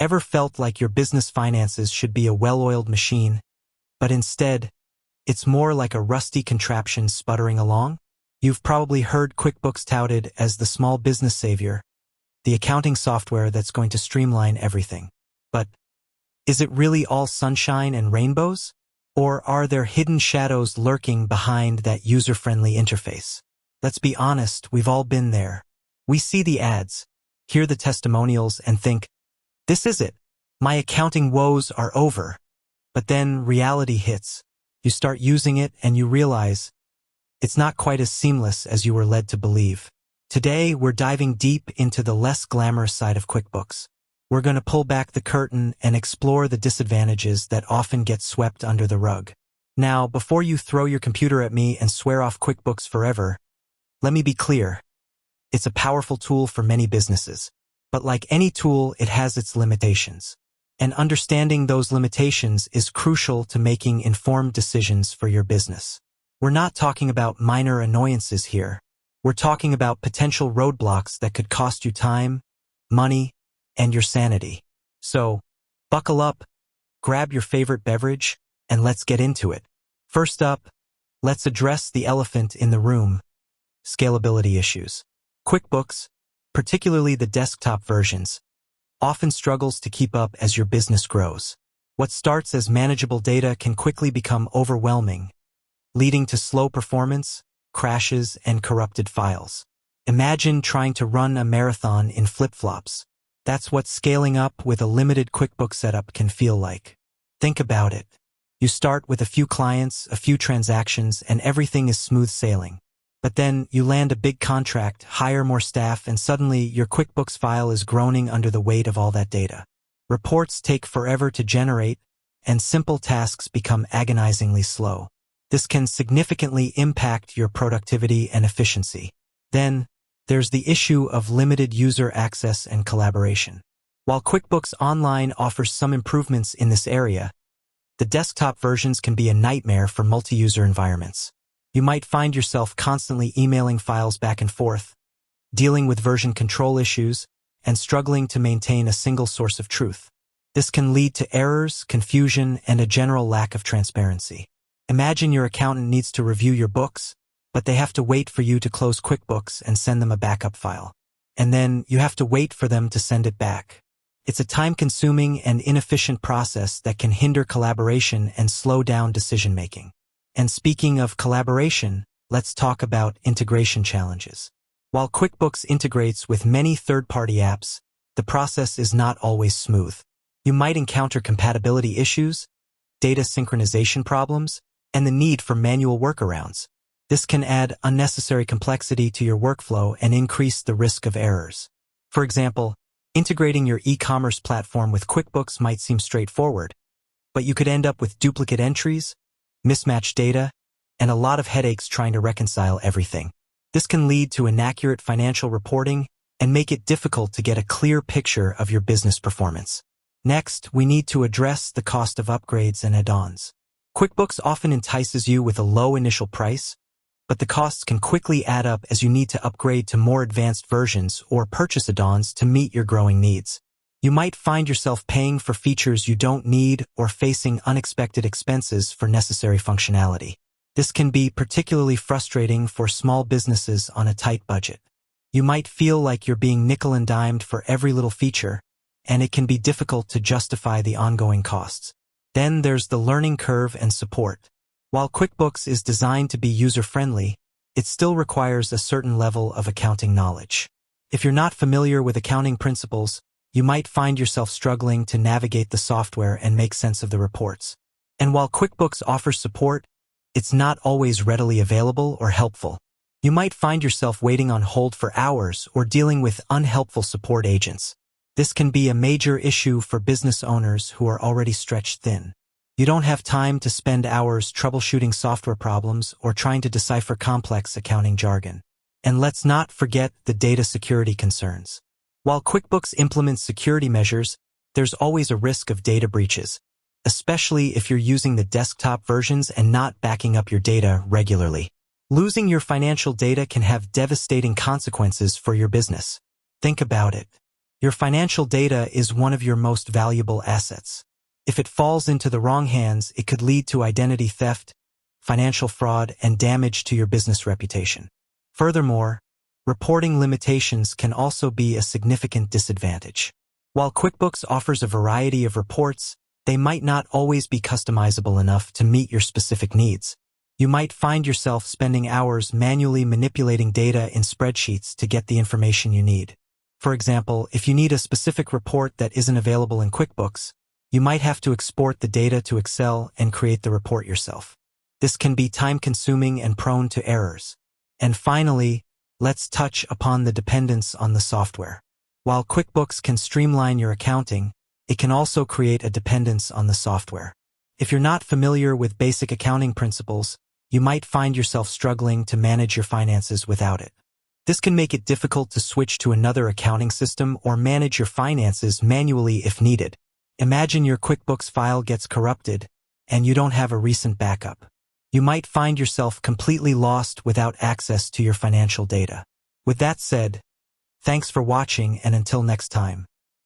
Ever felt like your business finances should be a well-oiled machine, but instead, it's more like a rusty contraption sputtering along? You've probably heard QuickBooks touted as the small business savior, the accounting software that's going to streamline everything. But is it really all sunshine and rainbows? Or are there hidden shadows lurking behind that user-friendly interface? Let's be honest, we've all been there. We see the ads, hear the testimonials, and think, this is it. My accounting woes are over. But then reality hits. You start using it and you realize it's not quite as seamless as you were led to believe. Today, we're diving deep into the less glamorous side of QuickBooks. We're going to pull back the curtain and explore the disadvantages that often get swept under the rug. Now, before you throw your computer at me and swear off QuickBooks forever, let me be clear. It's a powerful tool for many businesses. But like any tool, it has its limitations. And understanding those limitations is crucial to making informed decisions for your business. We're not talking about minor annoyances here. We're talking about potential roadblocks that could cost you time, money, and your sanity. So, buckle up, grab your favorite beverage, and let's get into it. First up, let's address the elephant in the room: scalability issues. QuickBooks, particularly the desktop versions, often struggles to keep up as your business grows. What starts as manageable data can quickly become overwhelming, leading to slow performance, crashes, and corrupted files. Imagine trying to run a marathon in flip-flops. That's what scaling up with a limited QuickBooks setup can feel like. Think about it. You start with a few clients, a few transactions, and everything is smooth sailing. But then you land a big contract, hire more staff, and suddenly your QuickBooks file is groaning under the weight of all that data. Reports take forever to generate, and simple tasks become agonizingly slow. This can significantly impact your productivity and efficiency. Then, there's the issue of limited user access and collaboration. While QuickBooks Online offers some improvements in this area, the desktop versions can be a nightmare for multi-user environments. You might find yourself constantly emailing files back and forth, dealing with version control issues, and struggling to maintain a single source of truth. This can lead to errors, confusion, and a general lack of transparency. Imagine your accountant needs to review your books, but they have to wait for you to close QuickBooks and send them a backup file. And then you have to wait for them to send it back. It's a time-consuming and inefficient process that can hinder collaboration and slow down decision-making. And speaking of collaboration, let's talk about integration challenges. While QuickBooks integrates with many third-party apps, the process is not always smooth. You might encounter compatibility issues, data synchronization problems, and the need for manual workarounds. This can add unnecessary complexity to your workflow and increase the risk of errors. For example, integrating your e-commerce platform with QuickBooks might seem straightforward, but you could end up with duplicate entries, mismatched data, and a lot of headaches trying to reconcile everything. This can lead to inaccurate financial reporting and make it difficult to get a clear picture of your business performance. Next, we need to address the cost of upgrades and add-ons. QuickBooks often entices you with a low initial price, but the costs can quickly add up as you need to upgrade to more advanced versions or purchase add-ons to meet your growing needs. You might find yourself paying for features you don't need or facing unexpected expenses for necessary functionality. This can be particularly frustrating for small businesses on a tight budget. You might feel like you're being nickel and dimed for every little feature, and it can be difficult to justify the ongoing costs. Then there's the learning curve and support. While QuickBooks is designed to be user-friendly, it still requires a certain level of accounting knowledge. If you're not familiar with accounting principles, you might find yourself struggling to navigate the software and make sense of the reports. And while QuickBooks offers support, it's not always readily available or helpful. You might find yourself waiting on hold for hours or dealing with unhelpful support agents. This can be a major issue for business owners who are already stretched thin. You don't have time to spend hours troubleshooting software problems or trying to decipher complex accounting jargon. And let's not forget the data security concerns. While QuickBooks implements security measures, there's always a risk of data breaches, especially if you're using the desktop versions and not backing up your data regularly. Losing your financial data can have devastating consequences for your business. Think about it. Your financial data is one of your most valuable assets. If it falls into the wrong hands, it could lead to identity theft, financial fraud, and damage to your business reputation. Furthermore, reporting limitations can also be a significant disadvantage. While QuickBooks offers a variety of reports, they might not always be customizable enough to meet your specific needs. You might find yourself spending hours manually manipulating data in spreadsheets to get the information you need. For example, if you need a specific report that isn't available in QuickBooks, you might have to export the data to Excel and create the report yourself. This can be time-consuming and prone to errors. And finally, let's touch upon the dependence on the software. While QuickBooks can streamline your accounting, it can also create a dependence on the software. If you're not familiar with basic accounting principles, you might find yourself struggling to manage your finances without it. This can make it difficult to switch to another accounting system or manage your finances manually if needed. Imagine your QuickBooks file gets corrupted and you don't have a recent backup. You might find yourself completely lost without access to your financial data. With that said, thanks for watching, and until next time.